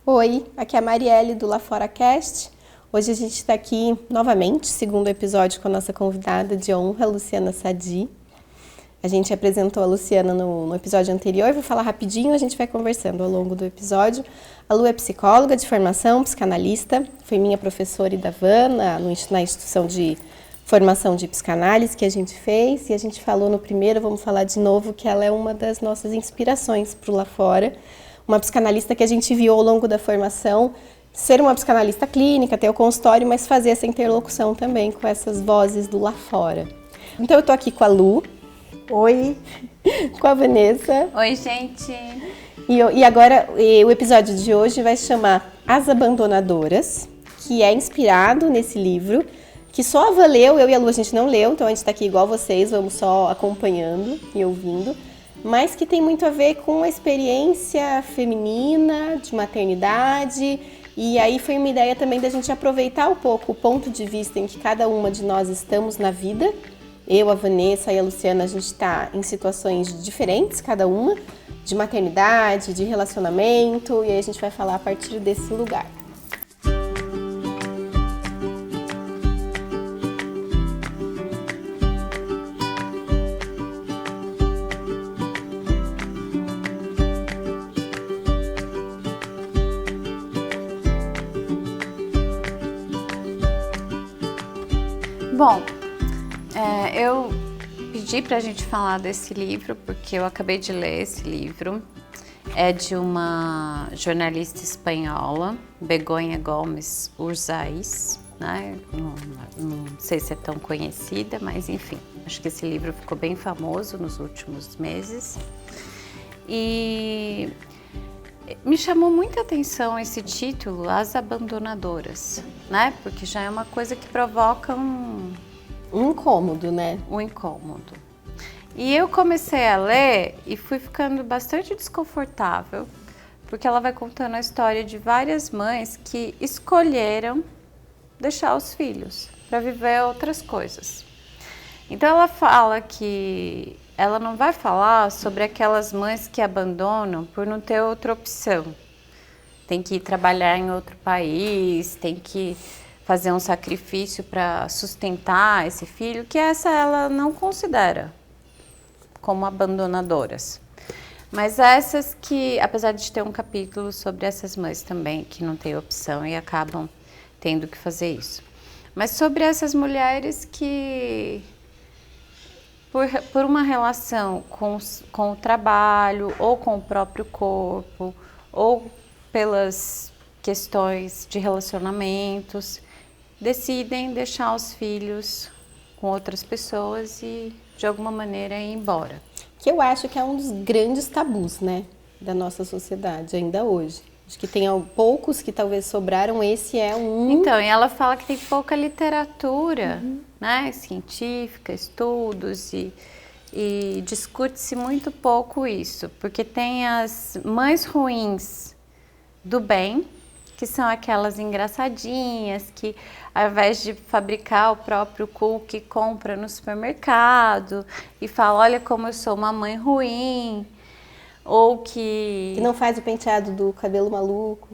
Oi, aqui é a Marielle do Lá Fora Cast. Hoje a gente está aqui novamente, segundo episódio com a nossa convidada de honra, Luciana Sadi. A gente apresentou a Luciana no episódio anterior, vou falar rapidinho, a gente vai conversando ao longo do episódio. A Lu é psicóloga de formação, psicanalista, foi minha professora e da Van na instituição de formação de psicanálise que a gente fez, e a gente falou no primeiro, vamos falar de novo, que ela é uma das nossas inspirações para o Lá Fora. Uma psicanalista que a gente viu ao longo da formação ser uma psicanalista clínica, ter o consultório, mas fazer essa interlocução também com essas vozes do lá fora. Então eu tô aqui com a Lu. Oi. Com a Vanessa. Oi, gente. E agora o episódio de hoje vai se chamar As Abandonadoras, que é inspirado nesse livro, que só a Van leu, eu e a Lu a gente não leu, então a gente tá aqui igual vocês, vamos só acompanhando e ouvindo, mas que tem muito a ver com a experiência feminina, de maternidade, e aí foi uma ideia também da gente aproveitar um pouco o ponto de vista em que cada uma de nós estamos na vida. Eu, a Vanessa e a Luciana, a gente está em situações diferentes, cada uma, de maternidade, de relacionamento, e aí a gente vai falar a partir desse lugar. Bom, eu pedi pra gente falar desse livro porque eu acabei de ler esse livro. É de uma jornalista espanhola, Begoña Gómez Urzaiz, né? Não sei se é tão conhecida, mas enfim, acho que esse livro ficou bem famoso nos últimos meses. E me chamou muita atenção esse título, As Abandonadoras, né? Porque já é uma coisa que provoca um incômodo, né? Um incômodo. E eu comecei a ler e fui ficando bastante desconfortável, porque ela vai contando a história de várias mães que escolheram deixar os filhos para viver outras coisas. Então ela fala que ela não vai falar sobre aquelas mães que abandonam por não ter outra opção. Tem que ir trabalhar em outro país, tem que fazer um sacrifício para sustentar esse filho, que essa ela não considera como abandonadoras. Mas essas que, apesar de ter um capítulo sobre essas mães também, que não têm opção e acabam tendo que fazer isso. Mas sobre essas mulheres que, por uma relação com o trabalho, ou com o próprio corpo, ou pelas questões de relacionamentos, decidem deixar os filhos com outras pessoas e, de alguma maneira, ir embora. Que eu acho que é um dos grandes tabus, né, da nossa sociedade, ainda hoje. Acho que tem poucos que talvez sobraram, esse é um... Então, e ela fala que tem pouca literatura, né, científica, estudos, e discute-se muito pouco isso, porque tem as mães ruins do bem, que são aquelas engraçadinhas que, ao invés de fabricar o próprio cookie, compra no supermercado e fala, olha como eu sou uma mãe ruim, ou que não faz o penteado do cabelo maluco.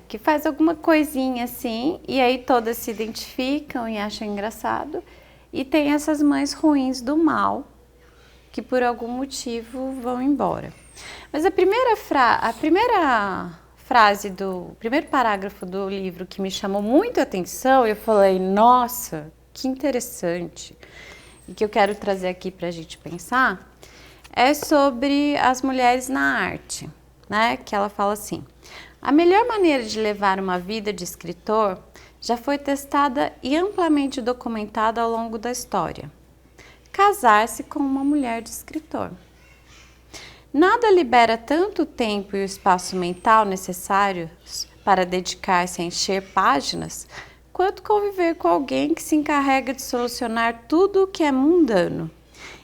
Que faz alguma coisinha assim, e aí todas se identificam e acham engraçado. E tem essas mães ruins do mal, que por algum motivo vão embora. Mas a primeira frase do primeiro parágrafo do livro que me chamou muito a atenção, eu falei, nossa, que interessante, e que eu quero trazer aqui para a gente pensar, é sobre as mulheres na arte, né? Que ela fala assim, a melhor maneira de levar uma vida de escritor já foi testada e amplamente documentada ao longo da história. Casar-se com uma mulher de escritor. Nada libera tanto tempo e o espaço mental necessários para dedicar-se a encher páginas, quanto conviver com alguém que se encarrega de solucionar tudo o que é mundano,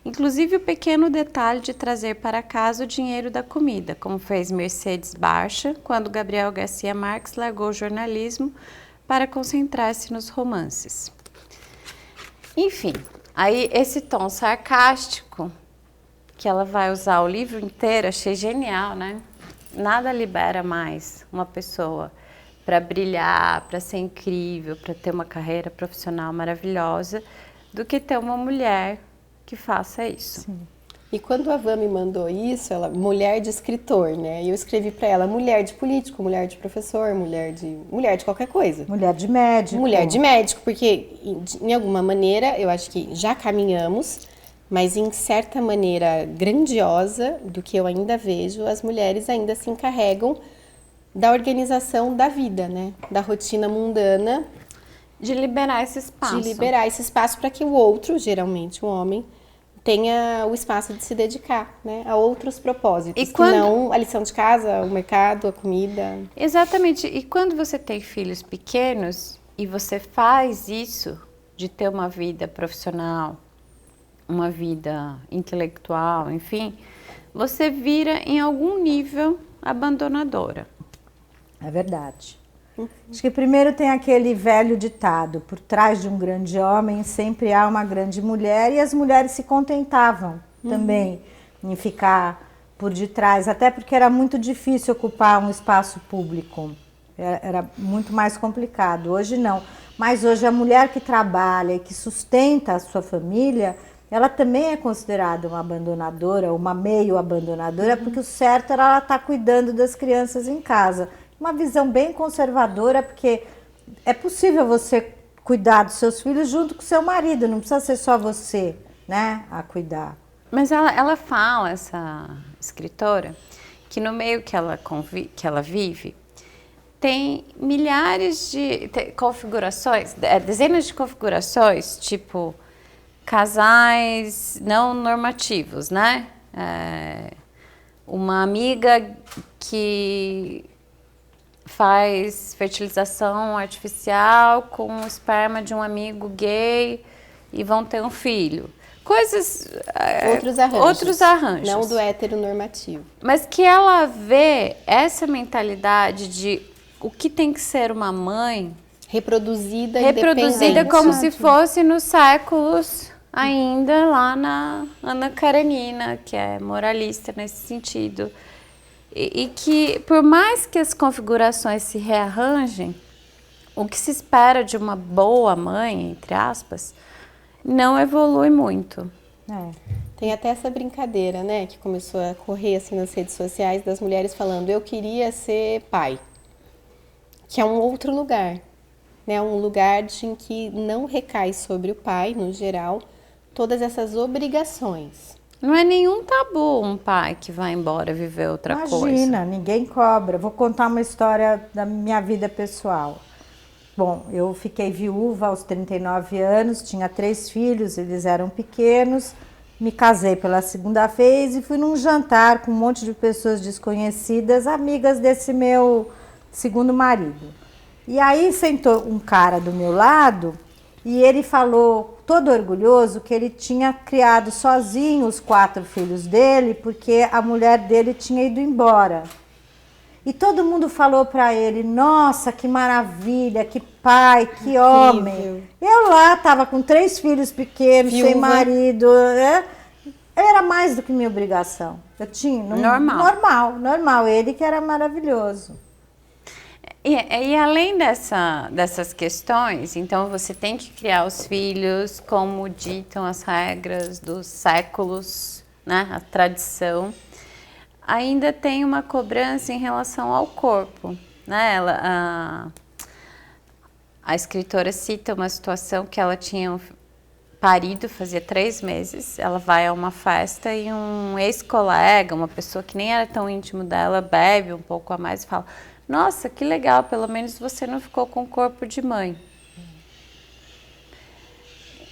inclusive o pequeno detalhe de trazer para casa o dinheiro da comida, como fez Mercedes Barcha quando Gabriel Garcia Marques largou o jornalismo para concentrar-se nos romances. Enfim, aí esse tom sarcástico que ela vai usar o livro inteiro, achei genial, né? nada libera mais uma pessoa para brilhar, para ser incrível, para ter uma carreira profissional maravilhosa, do que ter uma mulher que faça isso. Sim. E quando a Van me mandou isso, ela, mulher de escritor, né? E eu escrevi para ela, mulher de político, mulher de professor, mulher de qualquer coisa. Mulher de médico. Mulher de médico, porque em alguma maneira, eu acho que já caminhamos, mas em certa maneira grandiosa, do que eu ainda vejo, as mulheres ainda se encarregam da organização da vida, né? Da rotina mundana. De liberar esse espaço. De liberar esse espaço para que o outro, geralmente o homem, tenha o espaço de se dedicar, né, a outros propósitos, e quando... que não a lição de casa, o mercado, a comida. Exatamente. E quando você tem filhos pequenos e você faz isso, de ter uma vida profissional, uma vida intelectual, enfim, você vira em algum nível abandonadora. É verdade. Acho que primeiro tem aquele velho ditado, por trás de um grande homem sempre há uma grande mulher, e as mulheres se contentavam também em ficar por detrás, até porque era muito difícil ocupar um espaço público, era muito mais complicado. Hoje não, mas hoje a mulher que trabalha e que sustenta a sua família, ela também é considerada uma abandonadora, uma meio abandonadora, porque o certo era ela estar cuidando das crianças em casa. Uma visão bem conservadora, porque é possível você cuidar dos seus filhos junto com seu marido, não precisa ser só você, né, a cuidar. Mas ela fala, essa escritora, que no meio que ela vive, tem milhares de configurações, dezenas de configurações, tipo casais não normativos, né? Uma amiga que faz fertilização artificial com o esperma de um amigo gay e vão ter um filho. Coisas... Outros arranjos. Não do heteronormativo. Mas que ela vê essa mentalidade de o que tem que ser uma mãe... Reproduzida como se fosse nos séculos ainda lá na Ana Karenina, que é moralista nesse sentido. E que, por mais que as configurações se rearranjem, o que se espera de uma boa mãe, entre aspas, não evolui muito. Tem até essa brincadeira, né, que começou a correr assim nas redes sociais, das mulheres falando, eu queria ser pai. Que é um outro lugar, né, um lugar em que não recai sobre o pai, no geral, todas essas obrigações. Não é nenhum tabu um pai que vai embora viver outra coisa. Imagina, ninguém cobra. Vou contar uma história da minha vida pessoal. Bom, eu fiquei viúva aos 39 anos, tinha 3 filhos, eles eram pequenos, me casei pela segunda vez e fui num jantar com um monte de pessoas desconhecidas, amigas desse meu segundo marido. E aí sentou um cara do meu lado e ele falou, todo orgulhoso, que ele tinha criado sozinho os 4 filhos dele, porque a mulher dele tinha ido embora. E todo mundo falou para ele, nossa, que maravilha, que pai, que homem. Eu lá estava com 3 filhos pequenos, sem marido, né? Era mais do que minha obrigação. Eu tinha... Normal. Ele que era maravilhoso. E além dessas questões, então você tem que criar os filhos como ditam as regras dos séculos, né, a tradição. Ainda tem uma cobrança em relação ao corpo, né? A escritora cita uma situação que ela tinha parido fazia 3 meses, ela vai a uma festa e um ex-colega, uma pessoa que nem era tão íntimo dela, bebe um pouco a mais e fala, nossa, que legal, pelo menos você não ficou com o corpo de mãe.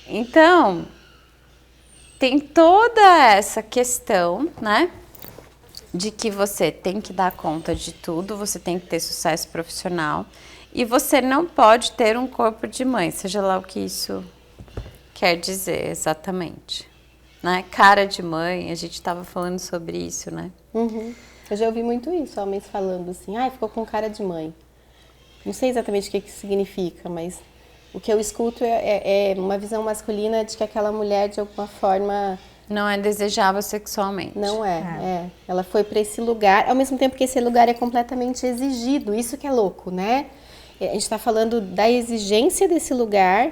Então, tem toda essa questão, né, de que você tem que dar conta de tudo, você tem que ter sucesso profissional e você não pode ter um corpo de mãe, seja lá o que isso quer dizer exatamente, né? Cara de mãe, a gente estava falando sobre isso, né? Eu já ouvi muito isso, homens falando assim, ficou com cara de mãe. Não sei exatamente o que significa, mas o que eu escuto é uma visão masculina de que aquela mulher, de alguma forma, Não é desejável sexualmente. Não é. Ela foi para esse lugar, ao mesmo tempo que esse lugar é completamente exigido. Isso que é louco, né? A gente está falando da exigência desse lugar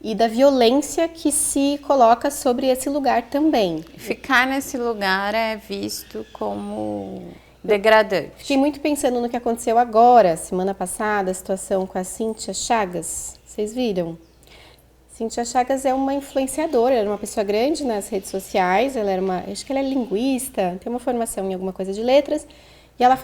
e da violência que se coloca sobre esse lugar também. Ficar nesse lugar é visto como degradante. Fiquei muito pensando no que aconteceu agora, semana passada, a situação com a Cíntia Chagas. Vocês viram? Cíntia Chagas é uma influenciadora, ela era uma pessoa grande nas redes sociais, acho que ela é linguista, tem uma formação em alguma coisa de letras, e ela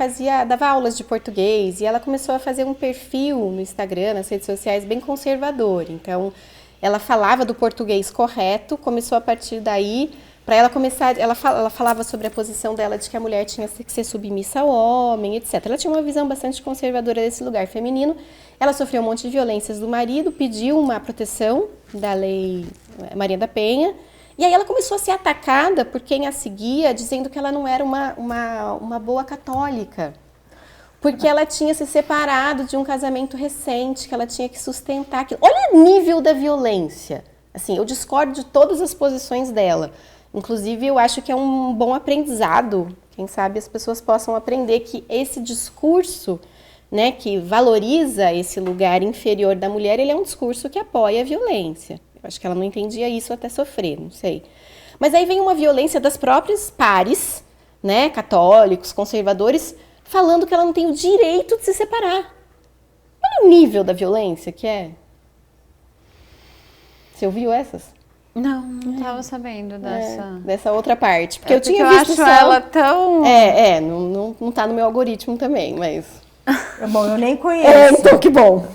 dava aulas de português, e ela começou a fazer um perfil no Instagram, nas redes sociais, bem conservador. Então, ela falava do português correto, começou a partir daí, para ela começar, ela falava sobre a posição dela de que a mulher tinha que ser submissa ao homem, etc. Ela tinha uma visão bastante conservadora desse lugar feminino. Ela sofreu um monte de violências do marido, pediu uma proteção da lei Maria da Penha, e aí ela começou a ser atacada por quem a seguia, dizendo que ela não era uma boa católica, porque ela tinha se separado de um casamento recente, que ela tinha que sustentar aquilo. Olha o nível da violência. Assim, eu discordo de todas as posições dela. Inclusive, eu acho que é um bom aprendizado. Quem sabe as pessoas possam aprender que esse discurso, né, que valoriza esse lugar inferior da mulher, ele é um discurso que apoia a violência. Eu acho que ela não entendia isso até sofrer, não sei. Mas aí vem uma violência das próprias pares, né, católicos, conservadores, falando que ela não tem o direito de se separar. Olha o nível da violência que é. Você ouviu essas? Não estava sabendo dessa outra parte. Porque eu tinha porque visto eu acho ela tão... não tá no meu algoritmo também, mas... Bom, eu nem conheço. Então que bom.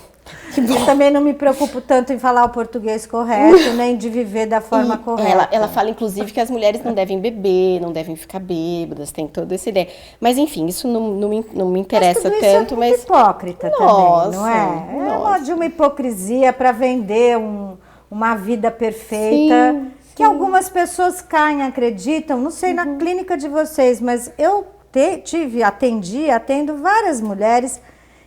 Eu também não me preocupo tanto em falar o português correto, nem de viver da forma correta. Ela fala, inclusive, que as mulheres não devem beber, não devem ficar bêbadas, tem toda essa ideia. Mas, enfim, isso não me interessa tanto. Mas é hipócrita também, não é? Nossa. É de uma hipocrisia para vender uma vida perfeita. Sim. Que algumas pessoas caem, acreditam. Não sei na clínica de vocês, mas eu atendo várias mulheres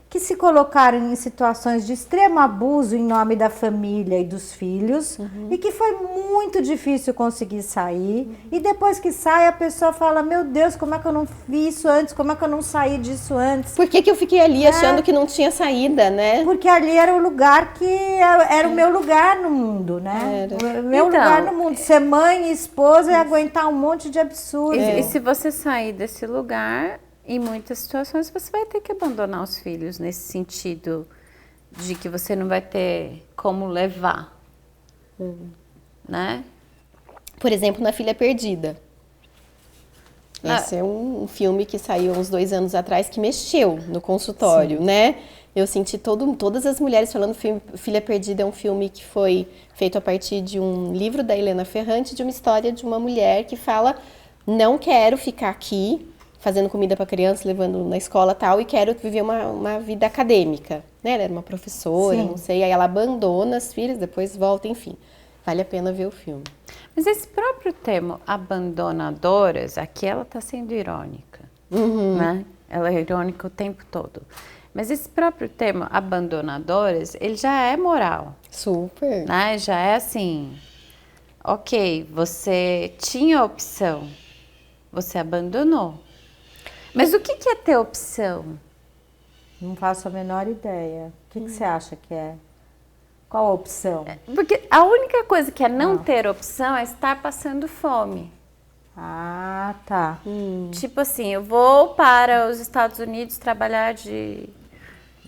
que se colocaram em situações de extremo abuso em nome da família e dos filhos, e que foi muito difícil conseguir sair. E depois que sai, a pessoa fala, meu Deus, como é que eu não fiz isso antes? Como é que eu não saí disso antes? Por que eu fiquei ali achando que não tinha saída, né? Porque ali era o lugar que era o meu lugar no mundo, né? Era. O meu lugar no mundo. Ser mãe e esposa e aguentar um monte de absurdo. E se você sair desse lugar... Em muitas situações você vai ter que abandonar os filhos nesse sentido de que você não vai ter como levar, né? Por exemplo, na Filha Perdida. Esse é um filme que saiu uns 2 anos atrás que mexeu no consultório, né? Eu senti todas as mulheres falando Filha Perdida é um filme que foi feito a partir de um livro da Helena Ferrante, de uma história de uma mulher que fala, não quero ficar aqui fazendo comida para criança, levando na escola e tal, e quero viver uma vida acadêmica, né? Ela era uma professora, não sei, aí ela abandona as filhas, depois volta, enfim. Vale a pena ver o filme. Mas esse próprio termo, abandonadoras, aqui ela está sendo irônica, né? Ela é irônica o tempo todo. Mas esse próprio termo, abandonadoras, ele já é moral. Super. Né? Já é assim, ok, você tinha opção, você abandonou. Mas o que é ter opção? Não faço a menor ideia. O que você acha que é? Qual a opção? Porque a única coisa que é não ter opção é estar passando fome. Ah, tá. Tipo assim, eu vou para os Estados Unidos trabalhar de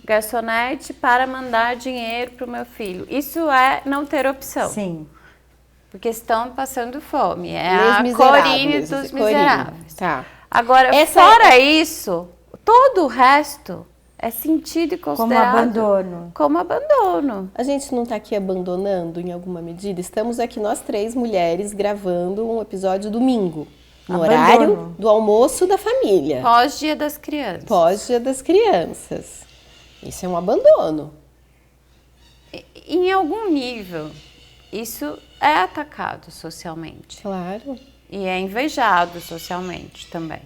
garçonete para mandar dinheiro para o meu filho. Isso é não ter opção. Sim. Porque estão passando fome. É Les a Corine dos Miseráveis. Tá. Agora, fora isso, todo o resto é sentido e considerado como abandono. A gente não está aqui abandonando em alguma medida? Estamos aqui nós 3 mulheres gravando um episódio domingo, no horário do almoço da família. Pós-dia das crianças. Pós-dia das crianças. Isso é um abandono. Em algum nível, isso é atacado socialmente. Claro. E é invejado socialmente também,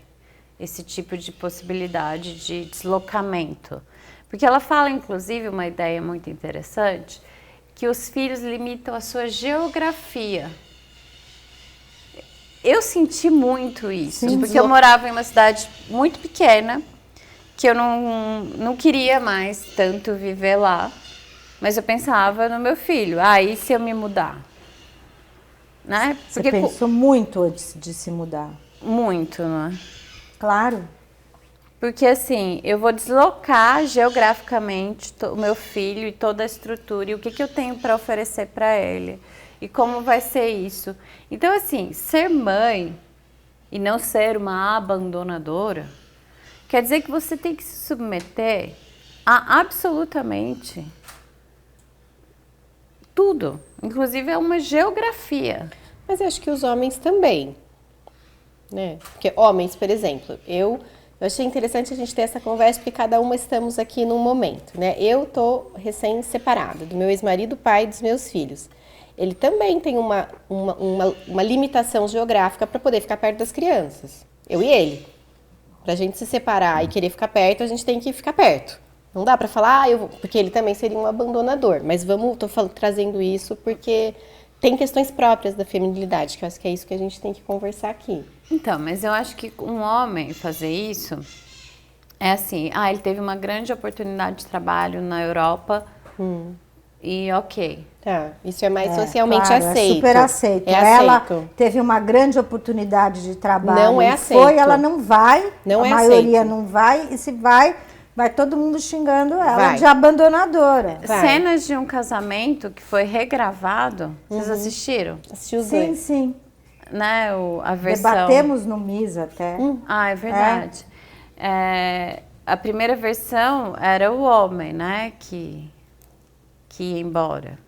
esse tipo de possibilidade de deslocamento. Porque ela fala, inclusive, uma ideia muito interessante, que os filhos limitam a sua geografia. eu senti muito isso, Sim, porque eu morava em uma cidade muito pequena, que eu não queria mais tanto viver lá, mas eu pensava no meu filho, e se eu me mudar? Né? Você pensou muito antes de se mudar? Muito, né? Claro. Porque assim, eu vou deslocar geograficamente o meu filho e toda a estrutura, e o que eu tenho para oferecer para ele, e como vai ser isso. Então assim, ser mãe e não ser uma abandonadora, quer dizer que você tem que se submeter a absolutamente tudo, inclusive a uma geografia. Mas eu acho que os homens também, né? Porque homens, por exemplo, eu achei interessante a gente ter essa conversa, porque cada uma estamos aqui num momento, né? Eu tô recém-separada do meu ex-marido, pai dos meus filhos. Ele também tem uma limitação geográfica para poder ficar perto das crianças. Eu e ele. Pra gente se separar e querer ficar perto, a gente tem que ficar perto. Não dá pra falar, porque ele também seria um abandonador. Mas trazendo isso porque tem questões próprias da feminilidade, que eu acho que é isso que a gente tem que conversar aqui. Então, mas eu acho que um homem fazer isso é assim, ele teve uma grande oportunidade de trabalho na Europa e ok. Tá, isso é mais socialmente claro, aceito. É super aceito. Ela teve uma grande oportunidade de trabalho. Não é aceito. Ela não vai, não a é maioria aceito. não vai, e se vai todo mundo xingando ela de abandonadora. Vai. Cenas de um casamento que foi regravado, vocês assistiram? Assistiu os Sim, dois. sim. Né, a versão... Debatemos no MIS até. É verdade. A primeira versão era o homem, né, que ia embora.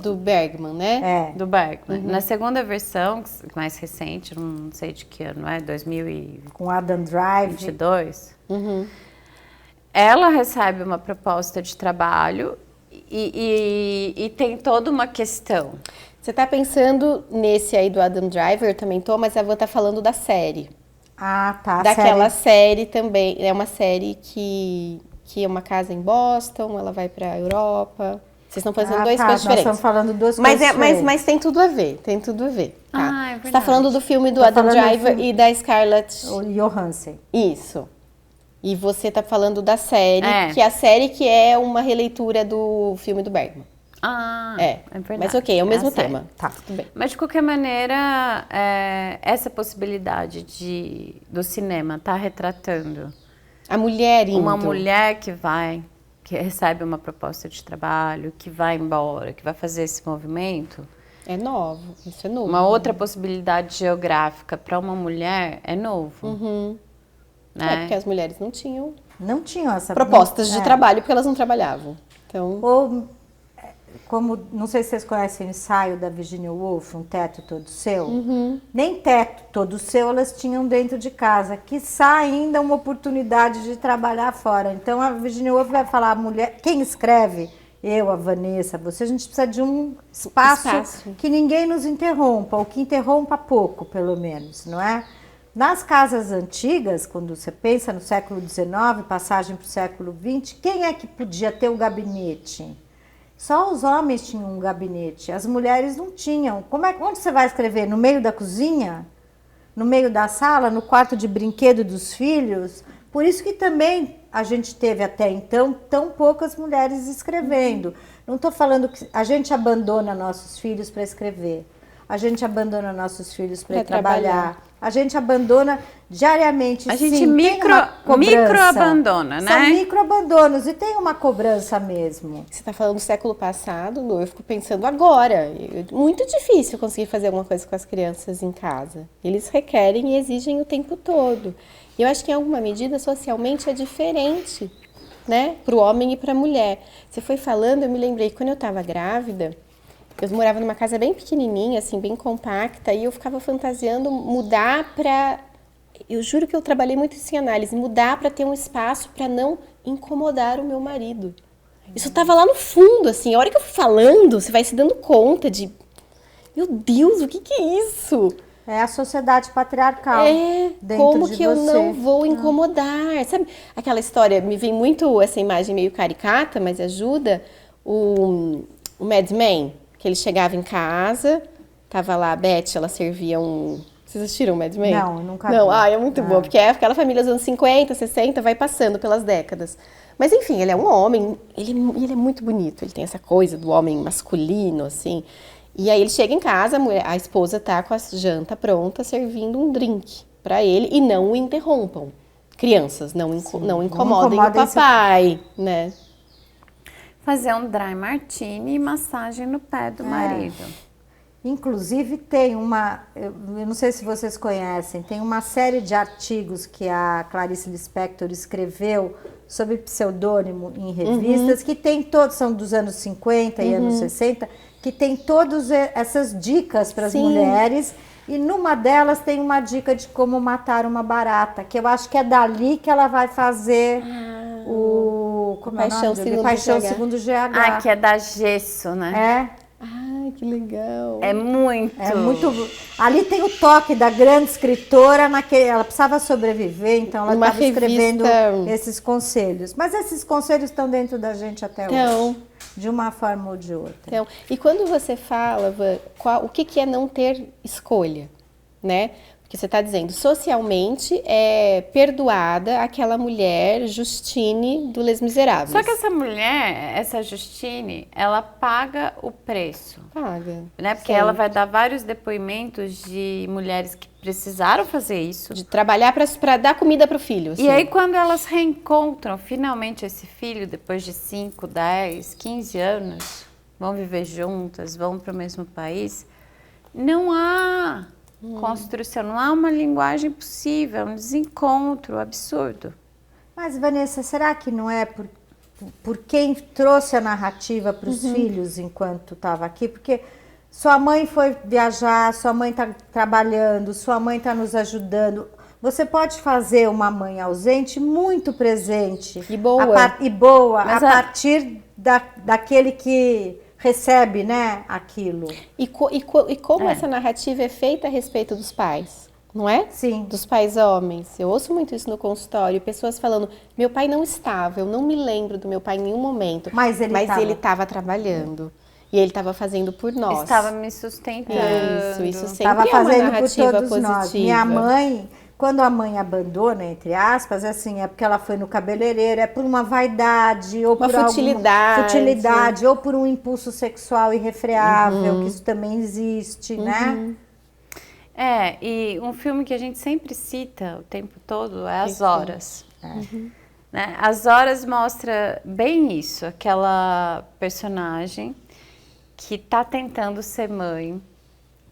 Do Bergman, né? Do Bergman. Na segunda versão, mais recente, não sei de que ano é, 2022, com Adam Drive. Ela recebe uma proposta de trabalho e tem toda uma questão. Você tá pensando nesse aí do Adam Driver, também tô, mas eu vou estar falando da série. Ah, tá. Daquela série também. É uma série que é uma casa em Boston, ela vai pra Europa. Vocês estão fazendo coisas diferentes. Nós estamos falando duas coisas diferentes. Mas tem tudo a ver, tem tudo a ver. Tá? É verdade. Você tá falando do filme do Adam Driver e da Scarlett Johansson. Isso. E você tá falando da série, que é a série que é uma releitura do filme do Bergman. É verdade. Mas ok, é o mesmo tema. Tá. Tudo bem. Mas de qualquer maneira, essa possibilidade do cinema tá retratando A mulher indo. uma mulher que recebe uma proposta de trabalho, que vai embora, que vai fazer esse movimento. É novo, isso é novo. Uma outra possibilidade geográfica para uma mulher é novo. Né? Porque as mulheres não tinham essa propostas de trabalho, porque elas não trabalhavam. Então... Ou, não sei se vocês conhecem o ensaio da Virginia Woolf, Um Teto Todo Seu. Nem teto todo seu elas tinham dentro de casa, quiçá ainda uma oportunidade de trabalhar fora. Então a Virginia Woolf vai falar, mulher, quem escreve? Eu, a Vanessa, você, a gente precisa de um espaço que ninguém nos interrompa, ou que interrompa pouco, pelo menos, não é? Nas casas antigas, quando você pensa no século XIX, passagem para o século XX, quem é que podia ter um gabinete? Só os homens tinham um gabinete, as mulheres não tinham. Onde você vai escrever? No meio da cozinha? No meio da sala? No quarto de brinquedo dos filhos? Por isso que também a gente teve até então tão poucas mulheres escrevendo. Não estou falando que a gente abandona nossos filhos para escrever. A gente abandona nossos filhos para trabalhar. A gente abandona diariamente. A gente microabandona, né? São microabandonos e tem uma cobrança mesmo. Você está falando do século passado, Lu, eu fico pensando agora. Muito difícil conseguir fazer alguma coisa com as crianças em casa. Eles requerem e exigem o tempo todo. E eu acho que em alguma medida socialmente é diferente, né? Para o homem e para a mulher. Você foi falando, eu me lembrei que quando eu estava grávida, eu morava numa casa bem pequenininha, assim, bem compacta, e eu ficava fantasiando mudar para... Eu juro que eu trabalhei muito isso em análise, mudar para ter um espaço para não incomodar o meu marido. Isso estava lá no fundo, assim, a hora que eu fui falando, você vai se dando conta de... Meu Deus, o que é isso? É a sociedade patriarcal. Como que eu não vou incomodar? Sabe aquela história, me vem muito essa imagem meio caricata, mas ajuda, o Mad Men, que ele chegava em casa Tava lá a Beth, ela servia um... Vocês assistiram Mad Men? Não, eu nunca Não, vi. é muito boa, porque é aquela família dos anos 50, 60, vai passando pelas décadas. Mas enfim, ele é um homem, ele é muito bonito, ele tem essa coisa do homem masculino, assim. E aí ele chega em casa, a esposa tá com a janta pronta, servindo um drink pra ele, e não o interrompam. Crianças, não incomodem o papai, né? Fazer um dry martini e massagem no pé do marido. Inclusive tem eu não sei se vocês conhecem, tem uma série de artigos que a Clarice Lispector escreveu sob pseudônimo em revistas, que tem todos, são dos anos 50 e anos 60, que tem todas essas dicas para as mulheres, e numa delas tem uma dica de como matar uma barata, que eu acho que é dali que ela vai fazer Paixão segundo GH. Ah, que é da gesso, né? Ai, que legal. É muito. Ali tem o toque da grande escritora, ela precisava sobreviver, então ela estava escrevendo esses conselhos. Mas esses conselhos estão dentro da gente até hoje, de uma forma ou de outra. Então, e quando você fala, o que é não ter escolha, né? Porque você está dizendo, socialmente é perdoada aquela mulher Justine do Les Misérables. Só que essa mulher, essa Justine, ela paga o preço. Paga. Né? Porque ela vai dar vários depoimentos de mulheres que precisaram fazer isso. De trabalhar para dar comida para o filho. Assim. E aí quando elas reencontram finalmente esse filho, depois de 5, 10, 15 anos, vão viver juntas, vão para o mesmo país, não há... construção, não há uma linguagem possível, um desencontro absurdo. Mas, Vanessa, será que não é por quem trouxe a narrativa para os filhos enquanto estava aqui? Porque sua mãe foi viajar, sua mãe está trabalhando, sua mãe está nos ajudando. Você pode fazer uma mãe ausente muito presente. E boa. A partir daquele que... recebe, né, aquilo. E como essa narrativa é feita a respeito dos pais, não é? Sim. Dos pais homens. Eu ouço muito isso no consultório, pessoas falando, meu pai não estava, eu não me lembro do meu pai em nenhum momento. Mas ele estava trabalhando. E ele estava fazendo por nós. Estava me sustentando. Isso sempre estava fazendo é uma narrativa por todos positiva. nós. Minha mãe... Quando a mãe abandona, entre aspas, assim, é porque ela foi no cabeleireiro, é por uma vaidade, ou uma por futilidade, ou por um impulso sexual irrefreável, que isso também existe, né? E um filme que a gente sempre cita o tempo todo é As Horas. Né? As Horas mostra bem isso, aquela personagem que está tentando ser mãe,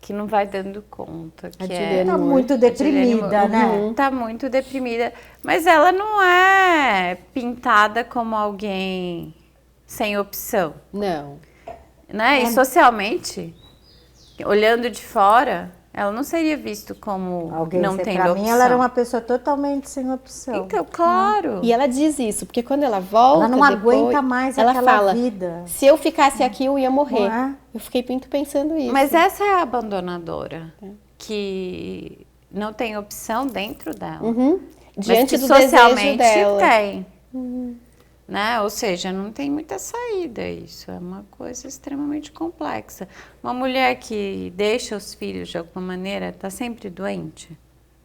que não vai dando conta. Que tá muito deprimida, né? Tá muito deprimida. Mas ela não é pintada como alguém sem opção. Não. Né? E socialmente, olhando de fora, ela não seria vista como alguém não tendo opção. Pra mim, ela era uma pessoa totalmente sem opção. Então, claro. E ela diz isso, porque quando ela volta, ela não aguenta mais ela aquela fala, vida. Se eu ficasse aqui, eu ia morrer. Não é? Eu fiquei muito pensando isso. Mas essa é a abandonadora, que não tem opção dentro dela. Diante mas que do socialmente desejo dela. Tem. Né? Ou seja, não tem muita saída isso, é uma coisa extremamente complexa. Uma mulher que deixa os filhos de alguma maneira está sempre doente?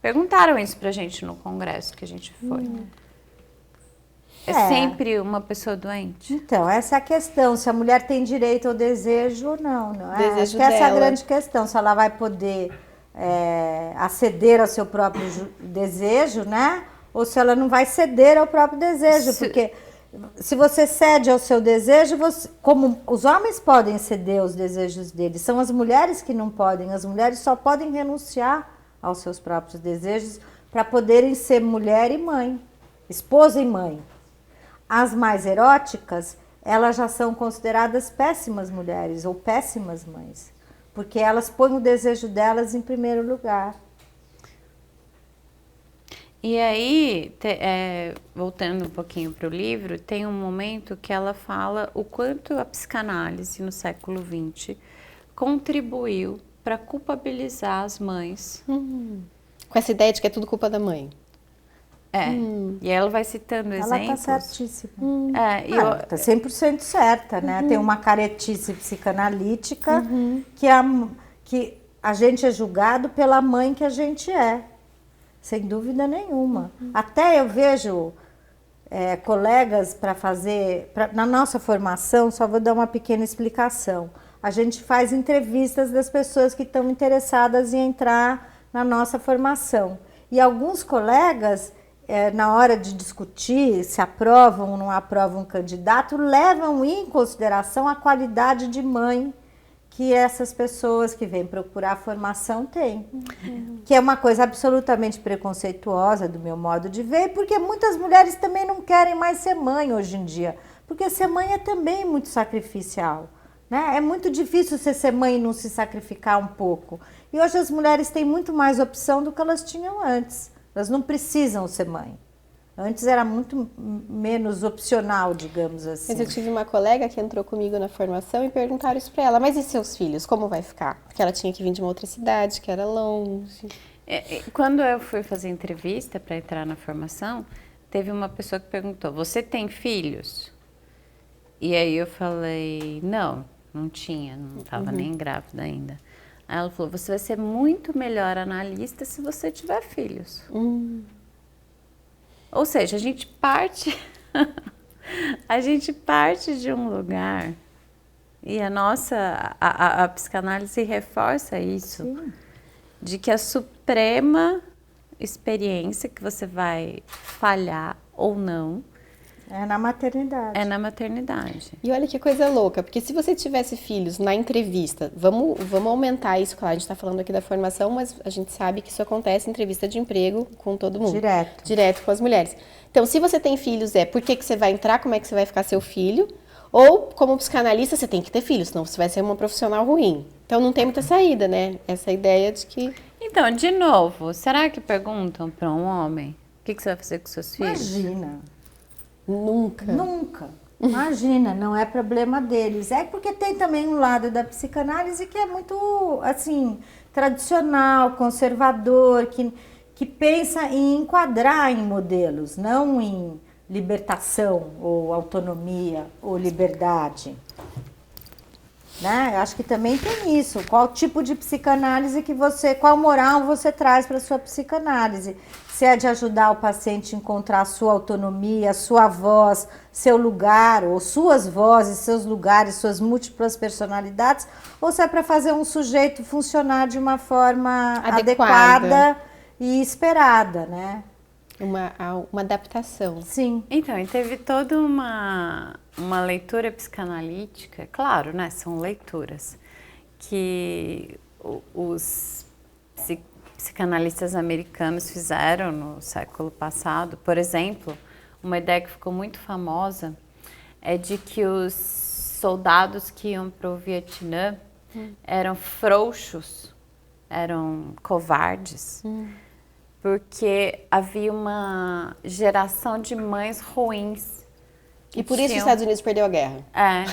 Perguntaram isso pra gente no congresso que a gente foi. É sempre uma pessoa doente? Então, essa é a questão, se a mulher tem direito ao desejo ou não, não é? Desejo Acho que essa é a dela. grande questão, se ela vai poder aceder ao seu próprio desejo, né? Ou se ela não vai ceder ao próprio desejo, porque se você cede ao seu desejo, como os homens podem ceder aos desejos deles, são as mulheres que não podem. As mulheres só podem renunciar aos seus próprios desejos para poderem ser mulher e mãe, esposa e mãe. As mais eróticas, elas já são consideradas péssimas mulheres ou péssimas mães, porque elas põem o desejo delas em primeiro lugar. E aí, voltando um pouquinho para o livro, tem um momento que ela fala o quanto a psicanálise no século XX contribuiu para culpabilizar as mães. Com essa ideia de que é tudo culpa da mãe. E ela vai citando exemplos. Ela está certíssima. Está 100% certa, né? Tem uma caretice psicanalítica que a gente é julgado pela mãe que a gente é, sem dúvida nenhuma. Até eu vejo colegas para fazer, na nossa formação, só vou dar uma pequena explicação. A gente faz entrevistas das pessoas que estão interessadas em entrar na nossa formação. E alguns colegas, na hora de discutir se aprovam ou não aprovam um candidato, levam em consideração a qualidade de mãe que essas pessoas que vêm procurar a formação têm. Que é uma coisa absolutamente preconceituosa do meu modo de ver, porque muitas mulheres também não querem mais ser mãe hoje em dia, porque ser mãe é também muito sacrificial, né? É muito difícil você ser mãe e não se sacrificar um pouco. E hoje as mulheres têm muito mais opção do que elas tinham antes. Elas não precisam ser mãe. Antes era muito menos opcional, digamos assim. Mas eu tive uma colega que entrou comigo na formação e perguntaram isso para ela, mas e seus filhos, como vai ficar? Porque ela tinha que vir de uma outra cidade, que era longe. Quando eu fui fazer entrevista para entrar na formação, teve uma pessoa que perguntou, você tem filhos? E aí eu falei, não tinha, não estava nem grávida ainda. Aí ela falou, você vai ser muito melhor analista se você tiver filhos. Ou seja, a gente parte de um lugar e a psicanálise reforça isso. Sim. De que a suprema experiência que você vai falhar ou não é na maternidade. É na maternidade. E olha que coisa louca, porque se você tivesse filhos na entrevista, vamos aumentar isso, claro, a gente está falando aqui da formação, mas a gente sabe que isso acontece em entrevista de emprego com todo mundo. Direto com as mulheres. Então, se você tem filhos, por que você vai entrar, como é que você vai ficar seu filho, ou como psicanalista você tem que ter filhos, senão você vai ser uma profissional ruim. Então, não tem muita saída, né? Essa ideia de que... Então, de novo, será que perguntam para um homem o que você vai fazer com seus filhos? Imagina. Nunca. Imagina, não é problema deles. É porque tem também um lado da psicanálise que é muito, assim, tradicional, conservador, que pensa em enquadrar em modelos, não em libertação ou autonomia ou liberdade. Né? Eu acho que também tem isso. Qual tipo de psicanálise qual moral você traz para a sua psicanálise? Se é de ajudar o paciente a encontrar a sua autonomia, a sua voz, seu lugar, ou suas vozes, seus lugares, suas múltiplas personalidades, ou se é para fazer um sujeito funcionar de uma forma adequada e esperada, né? Uma adaptação. Sim. Então, e teve toda uma leitura psicanalítica, claro, né? São leituras que os psicanalistas americanos fizeram no século passado. Por exemplo, uma ideia que ficou muito famosa é de que os soldados que iam para o Vietnã eram frouxos, eram covardes, porque havia uma geração de mães ruins. E por isso os Estados Unidos perdeu a guerra. É.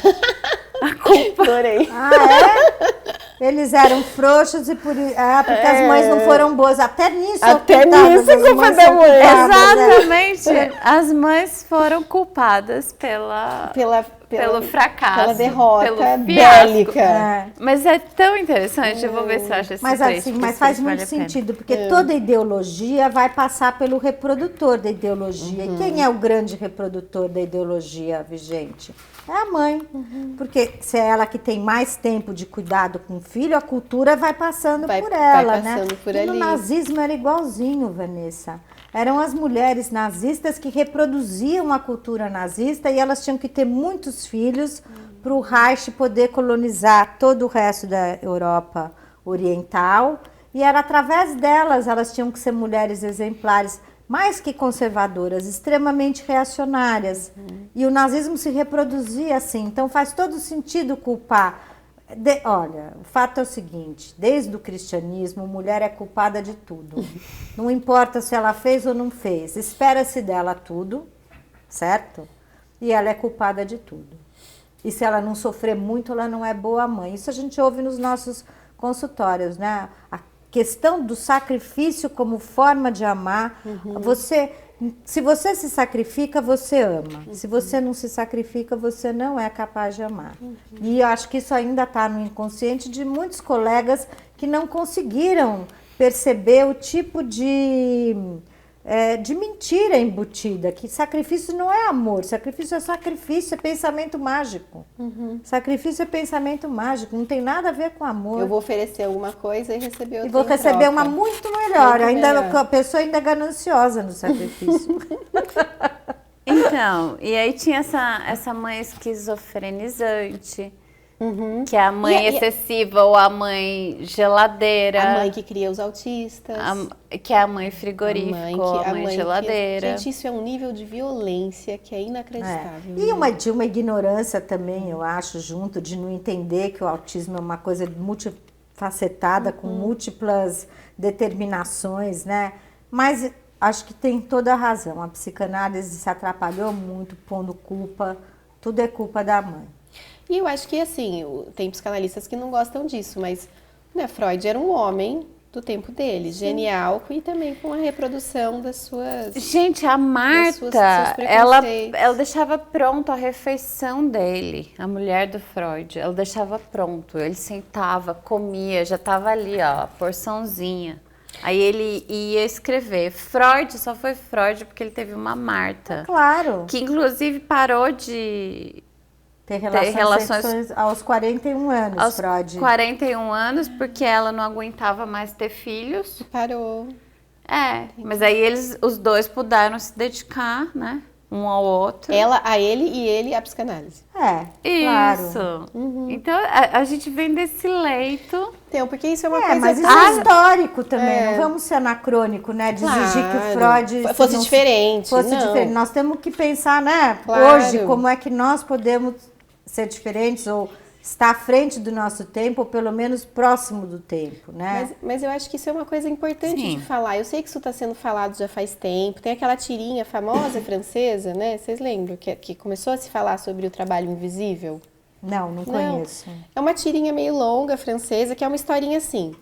A culpa. Adorei. Eles eram frouxos e porque as mães não foram boas. Até nisso a culpa da mãe. Exatamente. As mães foram culpadas pelo fracasso. Pela derrota pelo bélica. Mas é tão interessante. Eu vou ver se eu acho esse trecho. Mas faz muito sentido, porque toda ideologia vai passar pelo reprodutor da ideologia. E quem é o grande reprodutor da ideologia vigente? É a mãe, porque se é ela que tem mais tempo de cuidado com o filho, a cultura vai passando por ela, né? E no nazismo era igualzinho, Vanessa. Eram as mulheres nazistas que reproduziam a cultura nazista e elas tinham que ter muitos filhos para o Reich poder colonizar todo o resto da Europa Oriental. E era através delas, elas tinham que ser mulheres exemplares, mais que conservadoras, extremamente reacionárias. E o nazismo se reproduzia assim. Então faz todo sentido culpar. Olha, o fato é o seguinte, desde o cristianismo, mulher é culpada de tudo. Não importa se ela fez ou não fez, espera-se dela tudo, certo? E ela é culpada de tudo. E se ela não sofrer muito, ela não é boa mãe. Isso a gente ouve nos nossos consultórios, né? A questão do sacrifício como forma de amar. Se você se sacrifica, você ama. Se você não se sacrifica, você não é capaz de amar. E eu acho que isso ainda está no inconsciente de muitos colegas que não conseguiram perceber o tipo de mentira embutida, que sacrifício não é amor, sacrifício é pensamento mágico. Sacrifício é pensamento mágico, não tem nada a ver com amor. Eu vou oferecer alguma coisa e receber outra E vou em receber troca. uma muito melhor, Muito ainda melhor. a pessoa ainda é gananciosa no sacrifício. Então, e aí tinha essa mãe esquizofrenizante, que é a mãe E- excessiva ou a mãe geladeira. A mãe que cria os autistas. Que é a mãe frigorífico, a mãe geladeira. Gente, isso é um nível de violência que é inacreditável. E de uma ignorância também, eu acho, junto de não entender que o autismo é uma coisa multifacetada, com múltiplas determinações, né? Mas acho que tem toda a razão. A psicanálise se atrapalhou muito, pondo culpa. Tudo é culpa da mãe. E eu acho que, assim, tem psicanalistas que não gostam disso, mas né, Freud era um homem do tempo dele, genial, e também com a reprodução das suas... Gente, a Marta, seus ela preconceitos. deixava pronto a refeição dele, a mulher do Freud. Ela deixava pronto, ele sentava, comia, já estava ali, ó, a porçãozinha. Aí ele ia escrever. Freud só foi Freud porque ele teve uma Marta. Claro, Que inclusive parou de ter relações sexuais aos 41 anos, aos Freud. 41 anos, porque ela não aguentava mais ter filhos. Parou. Mas aí os dois puderam se dedicar, né? Um ao outro. Ela a ele e ele à psicanálise. Claro. Isso. Então a gente vem desse leito. Então, porque isso é uma coisa... Mas isso tão- é histórico também, não vamos ser anacrônico, né? De exigir que o Claro. Freud Fosse não- diferente, Fosse não. diferente. Nós temos que pensar, né? Claro. Hoje, como é que nós podemos ser diferentes ou estar à frente do nosso tempo, ou pelo menos próximo do tempo, né? Mas eu acho que isso é uma coisa importante Sim. de falar. Eu sei que isso está sendo falado já faz tempo. Tem aquela tirinha famosa francesa, né? Vocês lembram? Que começou a se falar sobre o trabalho invisível? Não conheço. É uma tirinha meio longa, francesa, que é uma historinha assim.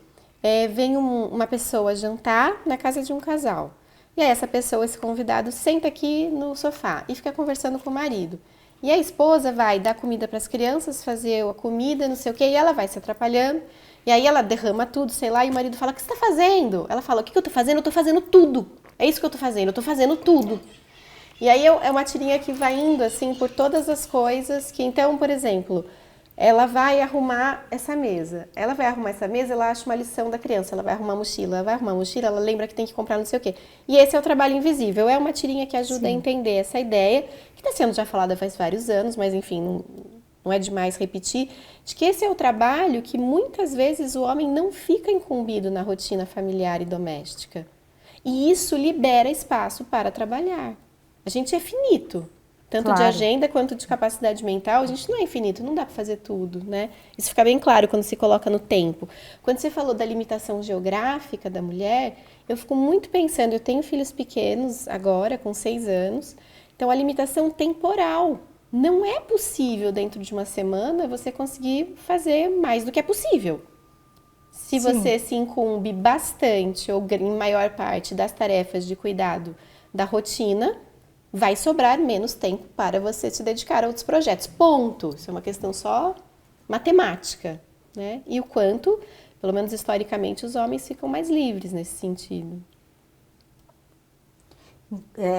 Vem uma pessoa jantar na casa de um casal. E aí essa pessoa, esse convidado, senta aqui no sofá e fica conversando com o marido. E a esposa vai dar comida para as crianças, fazer a comida, não sei o quê, e ela vai se atrapalhando. E aí ela derrama tudo, sei lá, e o marido fala, o que você está fazendo? Ela fala, o que eu estou fazendo? Eu estou fazendo tudo. É isso que eu estou fazendo, eu estou fazendo tudo. E aí é uma tirinha que vai indo, assim, por todas as coisas que... Então, por exemplo, ela vai arrumar essa mesa. Ela vai arrumar essa mesa, ela acha uma lição da criança. Ela vai arrumar a mochila. Ela vai arrumar a mochila, ela lembra que tem que comprar não sei o quê. E esse é o trabalho invisível. É uma tirinha que ajuda a entender essa ideia, que está sendo já falada faz vários anos, mas enfim, não é demais repetir, de que esse é o trabalho que muitas vezes o homem não fica incumbido na rotina familiar e doméstica. E isso libera espaço para trabalhar. A gente é finito. Tanto de Claro. agenda quanto de capacidade mental, a gente não é infinito, não dá para fazer tudo, né? Isso fica bem claro quando se coloca no tempo. Quando você falou da limitação geográfica da mulher, eu fico muito pensando, eu tenho filhos pequenos agora, com 6 anos, então a limitação temporal. Não é possível dentro de uma semana você conseguir fazer mais do que é possível. Se você se incumbe bastante ou em maior parte das tarefas de cuidado da rotina, vai sobrar menos tempo para você se dedicar a outros projetos. Ponto. Isso é uma questão só matemática, né? E o quanto, pelo menos historicamente, os homens ficam mais livres nesse sentido.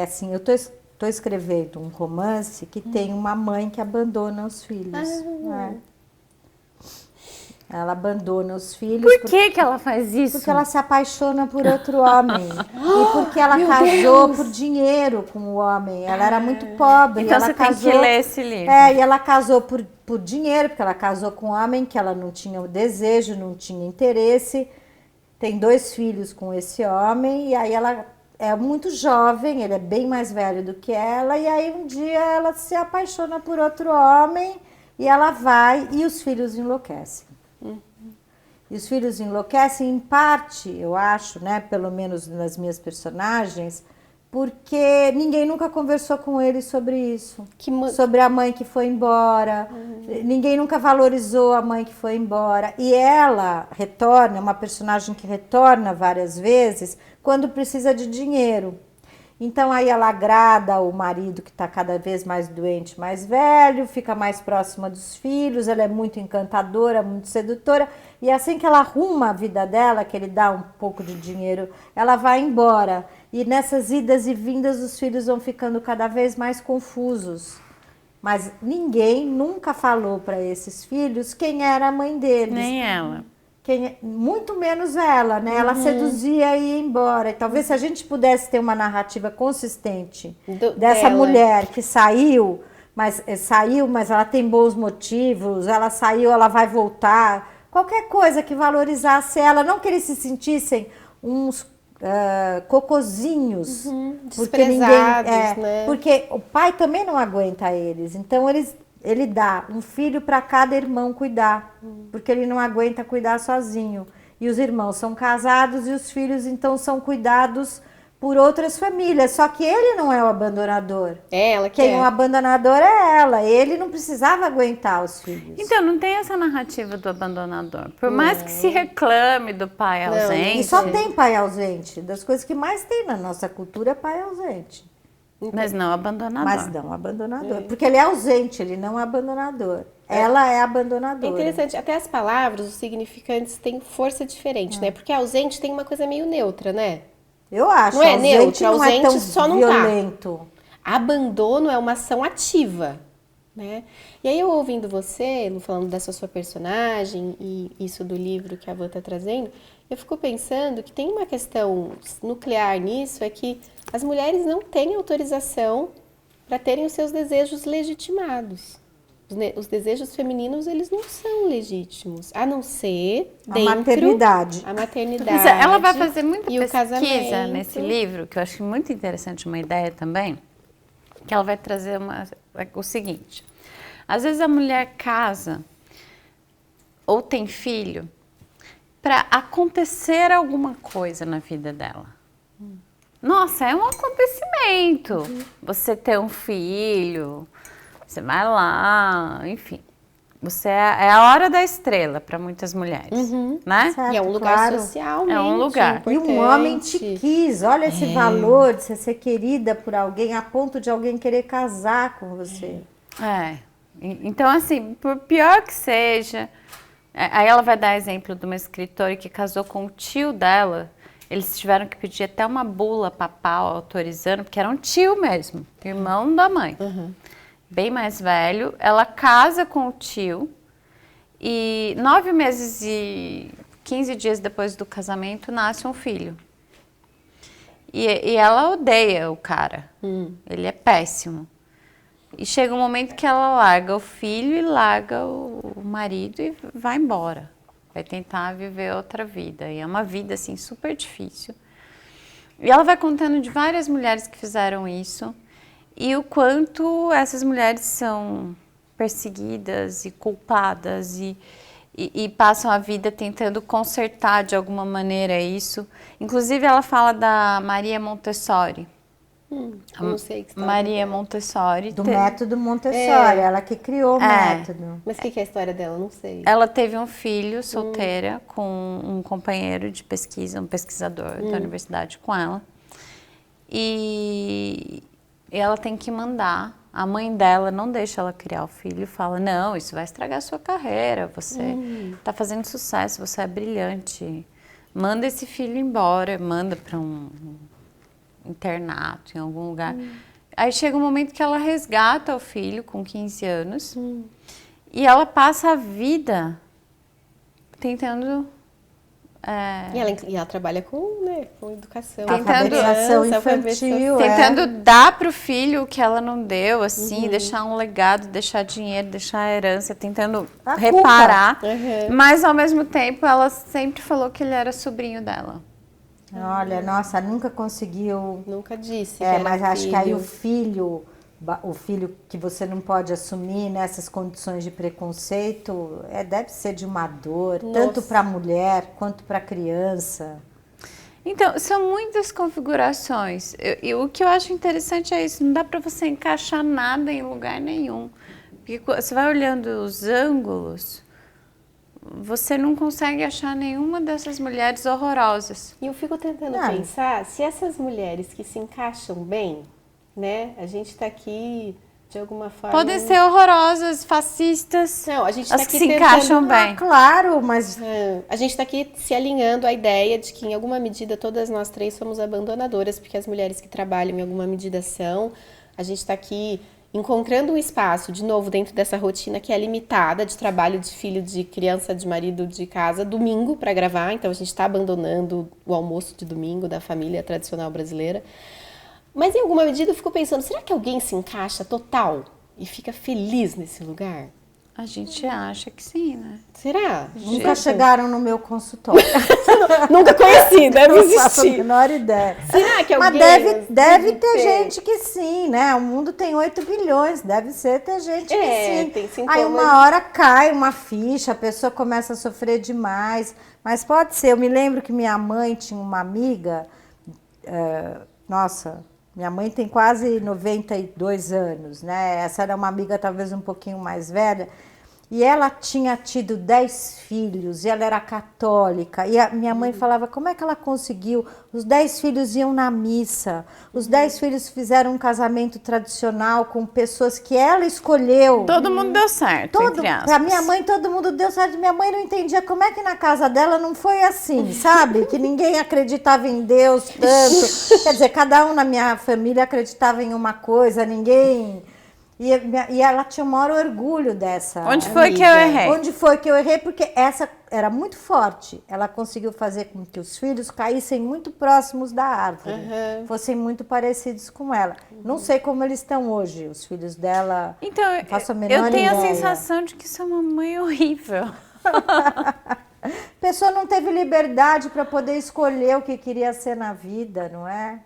Assim, eu tô escrevendo um romance que tem uma mãe que abandona os filhos. Né? Ela abandona os filhos. Por que ela faz isso? Porque ela se apaixona por outro homem. E porque ela casou por dinheiro com o homem. Ela era muito pobre. Então ela você casou, tem que ler esse livro. e ela casou por dinheiro, porque ela casou com um homem que ela não tinha o desejo, não tinha interesse. Tem 2 filhos com esse homem. E aí ela é muito jovem, ele é bem mais velho do que ela. E aí um dia ela se apaixona por outro homem e ela vai e os filhos enlouquecem. E os filhos enlouquecem em parte, eu acho, né, pelo menos nas minhas personagens, porque ninguém nunca conversou com eles sobre isso. Sobre a mãe que foi embora. Ninguém nunca valorizou a mãe que foi embora. E ela retorna, uma personagem que retorna várias vezes, quando precisa de dinheiro. Então aí ela agrada o marido que está cada vez mais doente, mais velho, fica mais próxima dos filhos, ela é muito encantadora, muito sedutora. E assim que ela arruma a vida dela, que ele dá um pouco de dinheiro, ela vai embora. E nessas idas e vindas os filhos vão ficando cada vez mais confusos. Mas ninguém nunca falou para esses filhos quem era a mãe deles. Nem ela. Muito menos ela, né? Ela seduzia e ia embora. E talvez se a gente pudesse ter uma narrativa consistente dessa dela. mulher que saiu, mas ela tem bons motivos, ela saiu, ela vai voltar. Qualquer coisa que valorizasse ela, não que eles se sentissem uns cocozinhos. Porque desprezados, né? Porque o pai também não aguenta eles. Então ele dá um filho para cada irmão cuidar, porque ele não aguenta cuidar sozinho. E os irmãos são casados e os filhos então são cuidados por outras famílias. Só que ele não é o abandonador. É ela que Quem é. é o abandonador é ela. Ele não precisava aguentar os filhos. Então, não tem essa narrativa do abandonador. Por mais que se reclame do pai ausente... E só tem pai ausente. Das coisas que mais tem na nossa cultura é pai ausente. Mas não abandonador. Mas não abandonador. Porque ele é ausente, ele não é abandonador. Ela é É abandonadora. interessante, até as palavras, os significantes têm força diferente, né? Porque ausente tem uma coisa meio neutra, né? Eu acho. Não é ausente neutro, não é ausente tão só não tá. violento. Abandono é uma ação ativa, né? E aí eu ouvindo você, falando dessa sua personagem e isso do livro que a Van tá trazendo, eu fico pensando que tem uma questão nuclear nisso, é que as mulheres não têm autorização para terem os seus desejos legitimados. Os desejos femininos, eles não são legítimos, a não ser dentro... A maternidade. A maternidade. Mas ela vai fazer muita e o pesquisa casamento. nesse livro, que eu acho muito interessante, uma ideia também, que ela vai trazer o seguinte. Às vezes a mulher casa ou tem filho para acontecer alguma coisa na vida dela. Nossa, é um acontecimento. Você ter um filho, você vai lá, enfim. Você é a hora da estrela para muitas mulheres, né? Certo, E é um lugar claro. socialmente É um lugar. E importante. um homem te quis. Olha esse valor de você ser querida por alguém a ponto de alguém querer casar com você. Então, assim, por pior que seja... Aí ela vai dar exemplo de uma escritora que casou com o tio dela. Eles tiveram que pedir até uma bula papal autorizando, porque era um tio mesmo, irmão da mãe. Bem mais velho. Ela casa com o tio e 9 meses e 15 dias depois do casamento nasce um filho. E ela odeia o cara. Ele é péssimo. E chega um momento que ela larga o filho e larga o marido e vai embora. Vai tentar viver outra vida. E é uma vida, assim, super difícil. E ela vai contando de várias mulheres que fizeram isso. E o quanto essas mulheres são perseguidas e culpadas e passam a vida tentando consertar de alguma maneira isso. Inclusive, ela fala da Maria Montessori. Eu não sei que história Maria dela. Montessori. Do método Montessori, ela que criou o método. Mas o que é a história dela? Não sei. Ela teve um filho solteira com um companheiro de pesquisa, um pesquisador da universidade com ela. E ela tem que mandar. A mãe dela não deixa ela criar o filho, fala, não, isso vai estragar a sua carreira, você está fazendo sucesso, você é brilhante. Manda esse filho embora, manda para um internato, em algum lugar. Aí chega um momento que ela resgata o filho com 15 anos e ela passa a vida tentando... E ela trabalha com educação. Alfabetização criança, infantil. tentando dar para o filho o que ela não deu, assim, deixar um legado, deixar dinheiro, deixar herança, tentando A reparar. Uhum. Mas, ao mesmo tempo, ela sempre falou que ele era sobrinho dela. Olha, nossa, nunca conseguiu. Nunca disse que era Mas acho que aí filho. o filho que você não pode assumir nessas condições de preconceito, deve ser de uma dor, tanto para a mulher quanto para a criança. Então, são muitas configurações. E o que eu acho interessante é isso, não dá para você encaixar nada em lugar nenhum. Porque você vai olhando os ângulos, você não consegue achar nenhuma dessas mulheres horrorosas. E eu fico tentando pensar se essas mulheres que se encaixam bem, né? A gente tá aqui de alguma forma. Podem ser horrorosas, fascistas. Não, a gente tá as aqui que se tentando... encaixam bem. Claro, mas A gente está aqui se alinhando à ideia de que, em alguma medida, todas nós três somos abandonadoras, porque as mulheres que trabalham, em alguma medida, são. A gente está aqui encontrando um espaço, de novo, dentro dessa rotina que é limitada de trabalho, de filho, de criança, de marido, de casa, domingo para gravar. Então, a gente está abandonando o almoço de domingo da família tradicional brasileira. Mas, em alguma medida, eu fico pensando, será que alguém se encaixa total e fica feliz nesse lugar? A gente acha que sim, né? Será? nunca chegaram no meu consultório. Nunca conheci, deve Não faço a existir. menor ideia. Será que alguém... Mas deve ter gente que sim, né? O mundo tem 8 bilhões, deve ter gente que sim. Tem sintomas. Aí uma hora cai uma ficha, a pessoa começa a sofrer demais. Mas pode ser, eu me lembro que minha mãe tinha uma amiga, nossa, minha mãe tem quase 92 anos, né? Essa era uma amiga talvez um pouquinho mais velha. E ela tinha tido 10 filhos, e ela era católica. E a minha mãe falava, como é que ela conseguiu? Os 10 filhos iam na missa. Os 10 filhos fizeram um casamento tradicional com pessoas que ela escolheu. Todo mundo deu certo, entre aspas. Pra minha mãe, todo mundo deu certo. Minha mãe não entendia como é que na casa dela não foi assim, sabe? Que ninguém acreditava em Deus tanto. Quer dizer, cada um na minha família acreditava em uma coisa, ninguém... E ela tinha o maior orgulho dessa Onde foi amiga. que eu errei? Onde foi que eu errei? Porque essa era muito forte. Ela conseguiu fazer com que os filhos caíssem muito próximos da árvore. Fossem muito parecidos com ela. Não sei como eles estão hoje, os filhos dela. Então, não faço a menor eu tenho ideia. a sensação de que isso é uma mãe horrível. A pessoa não teve liberdade para poder escolher o que queria ser na vida, não é?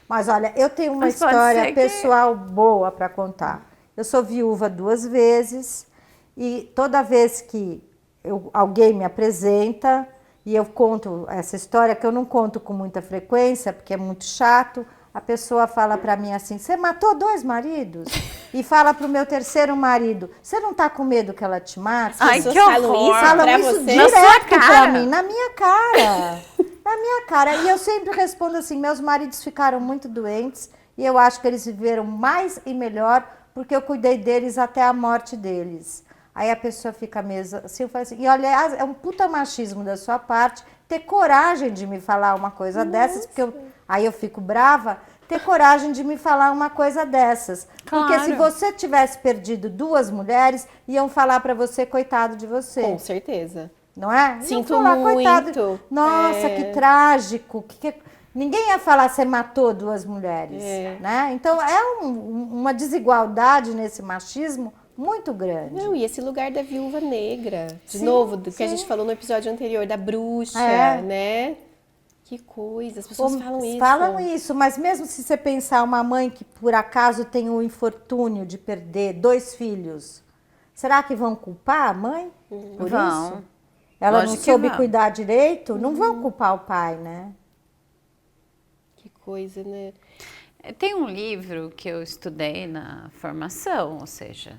Mas olha, eu tenho uma Mas pode história ser pessoal boa para contar. Eu sou viúva 2 vezes e toda vez que alguém me apresenta e eu conto essa história, que eu não conto com muita frequência, porque é muito chato, a pessoa fala para mim assim, você matou 2 maridos? E fala para o meu terceiro marido, você não tá com medo que ela te mate? Ai, pessoas que falam horror. isso Falam pra isso você? Na sua direto cara. pra mim, na minha cara. Na minha cara. E eu sempre respondo assim, meus maridos ficaram muito doentes e eu acho que eles viveram mais e melhor porque eu cuidei deles até a morte deles. Aí a pessoa fica mesmo assim, eu falo assim, e olha, é um puta machismo da sua parte ter coragem de me falar uma coisa dessas, porque aí eu fico brava, ter coragem de me falar uma coisa dessas. Claro. Porque se você tivesse perdido 2 mulheres, iam falar pra você, coitado de você. Com certeza. Não é? Iam Sinto falar, muito. coitado. Nossa, que trágico. Ninguém ia falar você matou 2 mulheres, né? Então é uma desigualdade nesse machismo muito grande. Não, e esse lugar da viúva negra, de Sim, novo, do que sim. a gente falou no episódio anterior, da bruxa, né? Que coisa, as pessoas falam isso. Falam isso, mas mesmo se você pensar uma mãe que por acaso tem o infortúnio de perder 2 filhos, será que vão culpar a mãe por Vão. isso? Ela Lógico não que soube vão. cuidar direito? Não vão culpar o pai, né? Que coisa, né? Tem um livro que eu estudei na formação, ou seja,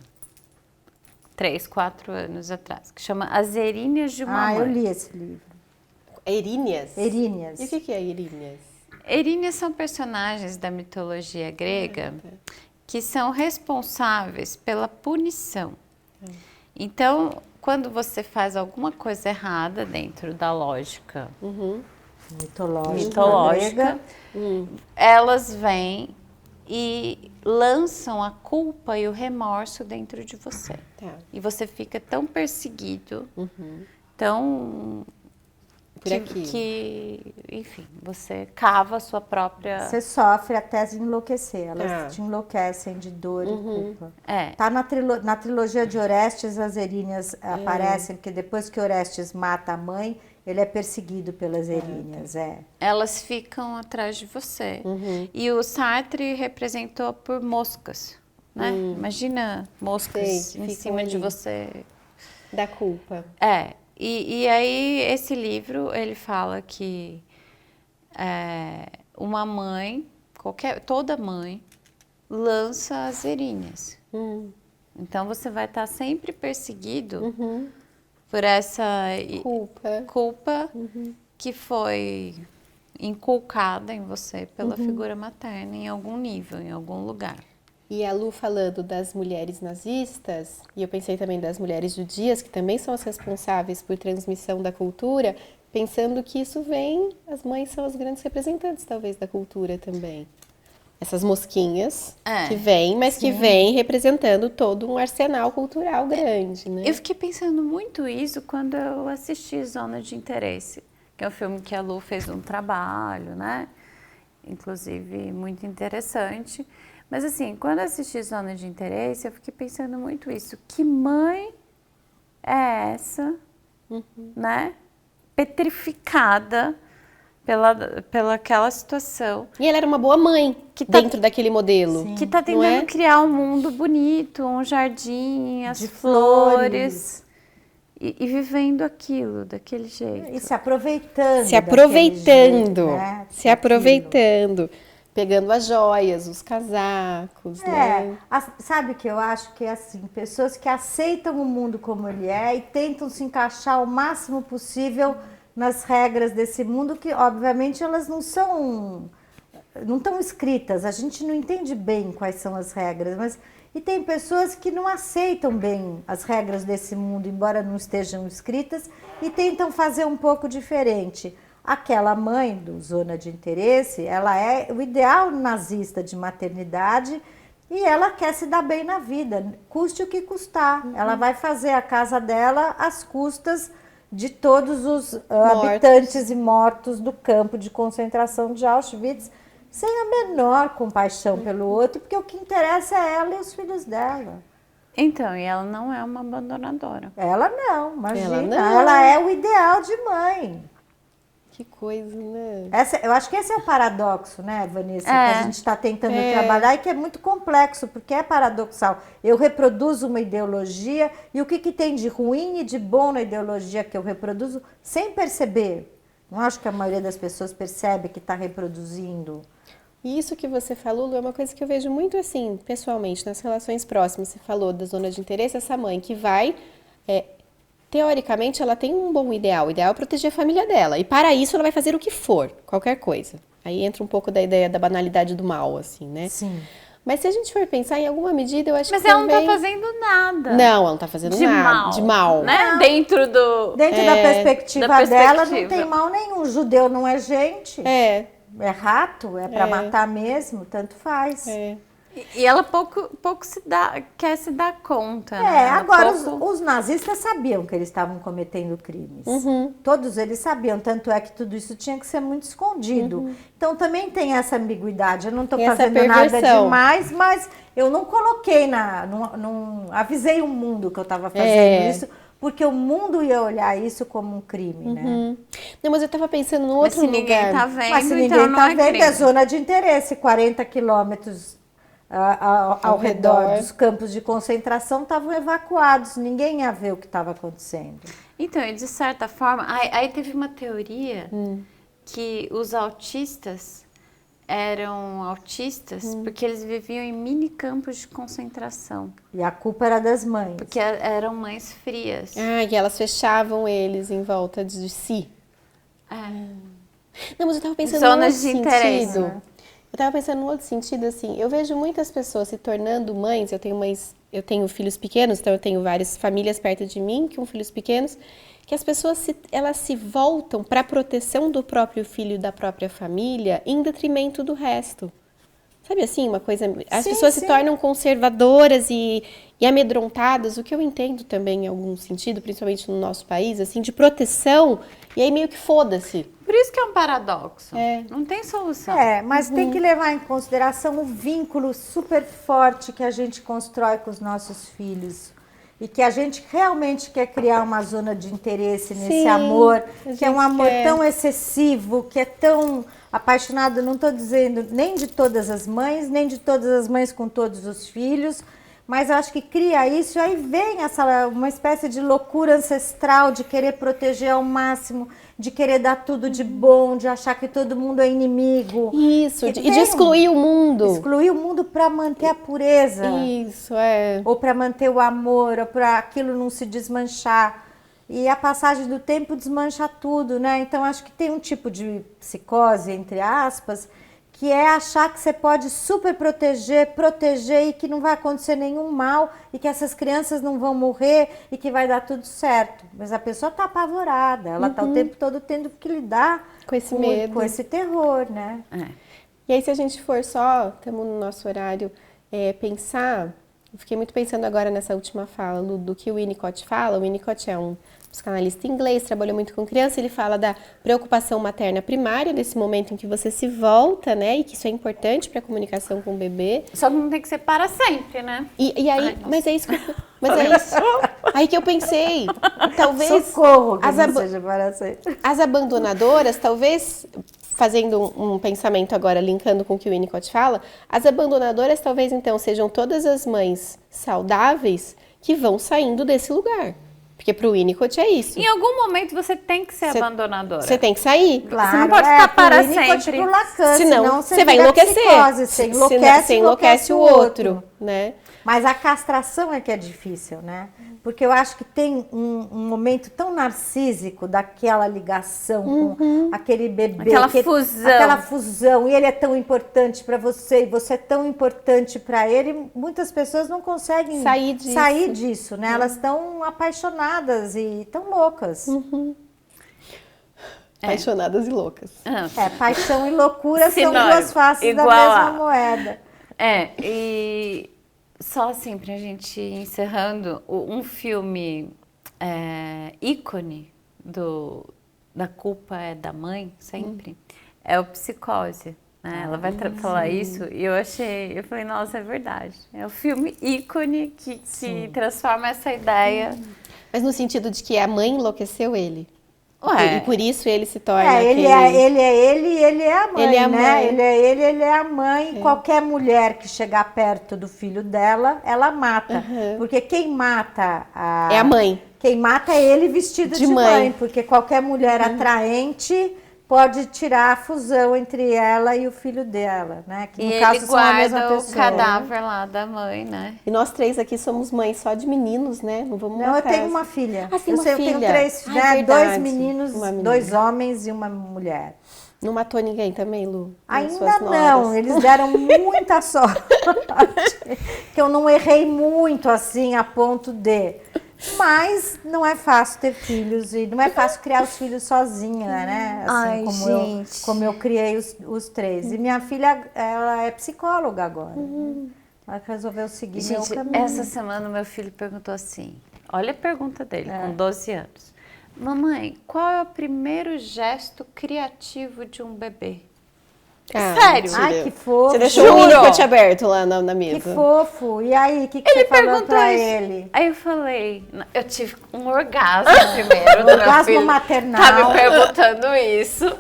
3, 4 anos atrás, que chama As Eríneas de uma Mãe. Eu li esse livro. Eríneas? Eríneas. E o que é Eríneas? Eríneas são personagens da mitologia grega que são responsáveis pela punição. Então, quando você faz alguma coisa errada dentro da lógica mitológica, elas vêm e lançam a culpa e o remorso dentro de você. Tá. E você fica tão perseguido, tão... Por aqui. que, enfim, você cava a sua própria... Você sofre até se enlouquecer. Elas Ah. te enlouquecem de dor e culpa. É. Tá na trilogia de Orestes, as Eríneas aparecem, porque depois que Orestes mata a mãe, ele é perseguido pelas Eríneas. Elas ficam atrás de você. E o Sartre representou por moscas, né? Imagina moscas Sei, em ficam cima de ali. você. Da culpa. E aí esse livro, ele fala que uma mãe, toda mãe, lança as eríneas. Então você vai estar sempre perseguido por essa culpa que foi inculcada em você pela figura materna em algum nível, em algum lugar. E a Lu falando das mulheres nazistas, e eu pensei também das mulheres judias, que também são as responsáveis por transmissão da cultura, pensando que isso vem, as mães são as grandes representantes, talvez, da cultura também. Essas mosquinhas que vêm, mas que vêm representando todo um arsenal cultural grande, né? Eu fiquei pensando muito isso quando eu assisti Zona de Interesse, que é um filme que a Lu fez um trabalho, né? Inclusive, muito interessante. Mas assim, quando eu assisti Zona de Interesse, eu fiquei pensando muito isso. Que mãe é essa, né? Petrificada pela aquela situação. E ela era uma boa mãe dentro daquele modelo. Sim. Que tá tentando criar um mundo bonito, um jardim, as flores. E vivendo aquilo, daquele jeito. E se aproveitando. Se aproveitando. Jeito, né? Se aproveitando. Pegando as joias, os casacos, né? Sabe que eu acho que é assim, pessoas que aceitam o mundo como ele é e tentam se encaixar o máximo possível nas regras desse mundo, que obviamente elas não estão escritas, a gente não entende bem quais são as regras, e tem pessoas que não aceitam bem as regras desse mundo, embora não estejam escritas, e tentam fazer um pouco diferente. Aquela mãe do Zona de Interesse, ela é o ideal nazista de maternidade e ela quer se dar bem na vida, custe o que custar. Ela vai fazer a casa dela às custas de todos os habitantes e mortos do campo de concentração de Auschwitz, sem a menor compaixão pelo outro, porque o que interessa é ela e os filhos dela. Então, e ela não é uma abandonadora. Ela não, imagina. Ela é o ideal de mãe. Que coisa, né? Eu acho que esse é o paradoxo, né, Vanessa, que a gente está tentando trabalhar e que é muito complexo, porque é paradoxal. Eu reproduzo uma ideologia e o que tem de ruim e de bom na ideologia que eu reproduzo sem perceber. Não acho que a maioria das pessoas percebe que está reproduzindo. E isso que você falou, Lu, é uma coisa que eu vejo muito assim, pessoalmente, nas relações próximas. Você falou da zona de interesse, essa mãe que vai... teoricamente, ela tem um bom ideal. O ideal é proteger a família dela. E para isso, ela vai fazer o que for, qualquer coisa. Aí entra um pouco da ideia da banalidade do mal, assim, né? Sim. Mas se a gente for pensar, em alguma medida, eu acho Mas que também... ela não tá fazendo nada. Não, ela não tá fazendo nada. De mal. Né? Dentro da perspectiva dela, não tem mal nenhum. Judeu não é gente. É rato, é para matar mesmo, tanto faz. E ela pouco quer se dar conta. Né? Agora os nazistas sabiam que eles estavam cometendo crimes. Todos eles sabiam, tanto é que tudo isso tinha que ser muito escondido. Então também tem essa ambiguidade. Eu não estou fazendo nada demais, mas eu não coloquei não avisei o mundo que eu estava fazendo isso, porque o mundo ia olhar isso como um crime, né? Não, mas eu estava pensando num outro lugar. Ninguém tá vendo, mas se ninguém então tá não vendo, crime. é zona de interesse, 40 quilômetros ao redor dos campos de concentração estavam evacuados, ninguém ia ver o que estava acontecendo. Então, e de certa forma, aí teve uma teoria que os autistas eram autistas porque eles viviam em mini campos de concentração. E a culpa era das mães. Porque eram mães frias. E elas fechavam eles em volta de si. Não, mas eu estava pensando num outro sentido. Eu estava pensando num outro sentido, assim, eu vejo muitas pessoas se tornando mães, eu tenho filhos pequenos, então eu tenho várias famílias perto de mim com filhos pequenos, que as pessoas elas se voltam para a proteção do próprio filho e da própria família em detrimento do resto. Sabe assim, uma coisa... As pessoas se tornam conservadoras e amedrontadas, o que eu entendo também em algum sentido, principalmente no nosso país, assim, de proteção, e aí meio que foda-se. Por isso que é um paradoxo. Não tem solução. Mas tem que levar em consideração o vínculo super forte que a gente constrói com os nossos filhos. E que a gente realmente quer criar uma zona de interesse nesse amor, que é um amor tão excessivo, que é tão apaixonado, não estou dizendo nem de todas as mães, nem de todas as mães com todos os filhos, mas eu acho que cria isso, e aí vem uma espécie de loucura ancestral de querer proteger ao máximo, de querer dar tudo de bom, de achar que todo mundo é inimigo. Isso, e de excluir o mundo. Excluir o mundo para manter a pureza. Isso, Ou para manter o amor, ou para aquilo não se desmanchar. e a passagem do tempo desmancha tudo, né? Então acho que tem um tipo de psicose, entre aspas, que é achar que você pode super proteger e que não vai acontecer nenhum mal e que essas crianças não vão morrer e que vai dar tudo certo. Mas a pessoa está apavorada, ela está o tempo todo tendo que lidar Com esse medo. com esse terror, né? E aí, se a gente for só, estamos no nosso horário, pensar, eu fiquei muito pensando agora nessa última fala, Lu, do que o Winnicott fala. O Winnicott é um psicanalista inglês, trabalhou muito com criança, ele fala da preocupação materna primária, desse momento em que você se volta, né, e que isso é importante para a comunicação com o bebê. Só que não tem que ser para sempre, né? E aí, mas é isso que aí que eu pensei, talvez Socorro que não seja para sempre. as abandonadoras, talvez, fazendo um pensamento agora, linkando com o que o Winnicott fala, as abandonadoras talvez então sejam todas as mães saudáveis que vão saindo desse lugar. Porque pro Winnicott é isso. Em algum momento você tem que ser abandonadora. Você tem que sair. Claro, Você não pode ficar para Winnicott sempre. pro Lacan, Senão você vai vira enlouquecer. psicose, você enlouquece o outro, né? Mas a castração é que é difícil, né? Porque eu acho que tem um momento tão narcísico daquela ligação com aquele bebê. Aquela fusão. E ele é tão importante para você, e você é tão importante para ele. Muitas pessoas não conseguem sair disso, né? Elas estão apaixonadas e tão loucas. Apaixonadas e loucas. Paixão e loucura são Sinônimo, duas faces igual da mesma moeda. E só assim, pra gente ir encerrando, um filme ícone da culpa é da mãe, sempre, é o Psicose. Né? Ela vai falar isso e eu falei, nossa, é verdade. É o filme ícone que transforma essa ideia. Mas no sentido de que a mãe enlouqueceu ele. Ué. E por isso ele se torna ele é ele e ele é a mãe, Ele é a né? mãe. Ele é a mãe. Qualquer mulher que chegar perto do filho dela, ela mata. Porque quem mata é a mãe. Quem mata é ele vestido de mãe. Porque qualquer mulher atraente pode tirar a fusão entre ela e o filho dela, né? Que no caso são a mesma pessoa. O cadáver lá da mãe, né? E nós três aqui somos mães só de meninos, né? Não vamos Não, eu tenho uma filha. Tem uma filha. Eu tenho 3, né? 2 meninos, 2 homens e uma mulher. Não matou ninguém também, Lu? Ainda não, eles deram muita sorte. Que eu não errei muito assim a ponto de... Mas não é fácil ter filhos e não é fácil criar os filhos sozinha, né? Assim, como eu criei os 3. E minha filha, ela é psicóloga agora. Ela resolveu seguir meu caminho. Essa semana meu filho perguntou assim, olha a pergunta dele, com 12 anos. Mamãe, qual é o primeiro gesto criativo de um bebê? Sério? Ai, que fofo. Você deixou o Winnicott aberto lá na mesa. Que fofo. E aí, o que você falou pra ele? Aí eu falei, eu tive um orgasmo primeiro. Orgasmo maternal. Tá me perguntando isso.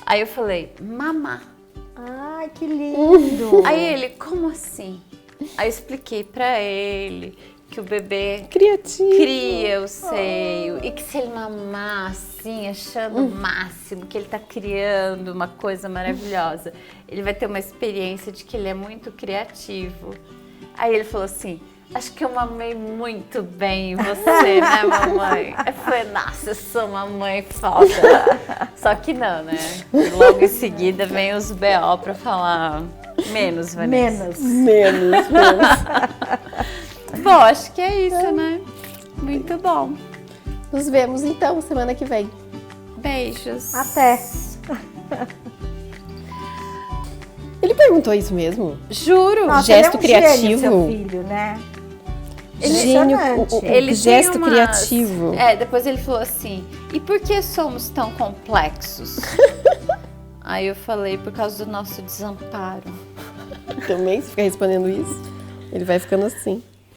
Aí eu falei, mamá. Ai, que lindo. Aí ele, como assim? Aí eu expliquei pra ele que o bebê cria o seio e que se ele mamar assim, achando o máximo, que ele tá criando uma coisa maravilhosa, ele vai ter uma experiência de que ele é muito criativo. Aí ele falou assim, acho que eu mamei muito bem em você, né, mamãe? Eu falei, nossa, eu sou uma mãe foda. Só que não, né? Logo em seguida vem os BO pra falar menos, Vanessa. Menos. Bom, acho que é isso, né? Muito bom. Nos vemos então semana que vem. Beijos. Até. Ele perguntou isso mesmo? Juro. Nossa, gesto ele é um criativo. Gênio, seu filho, né? Gênio, Ele gesto tem umas... criativo. Depois ele falou assim, e por que somos tão complexos? Aí eu falei, por causa do nosso desamparo. Também, se ficar respondendo isso, ele vai ficando assim.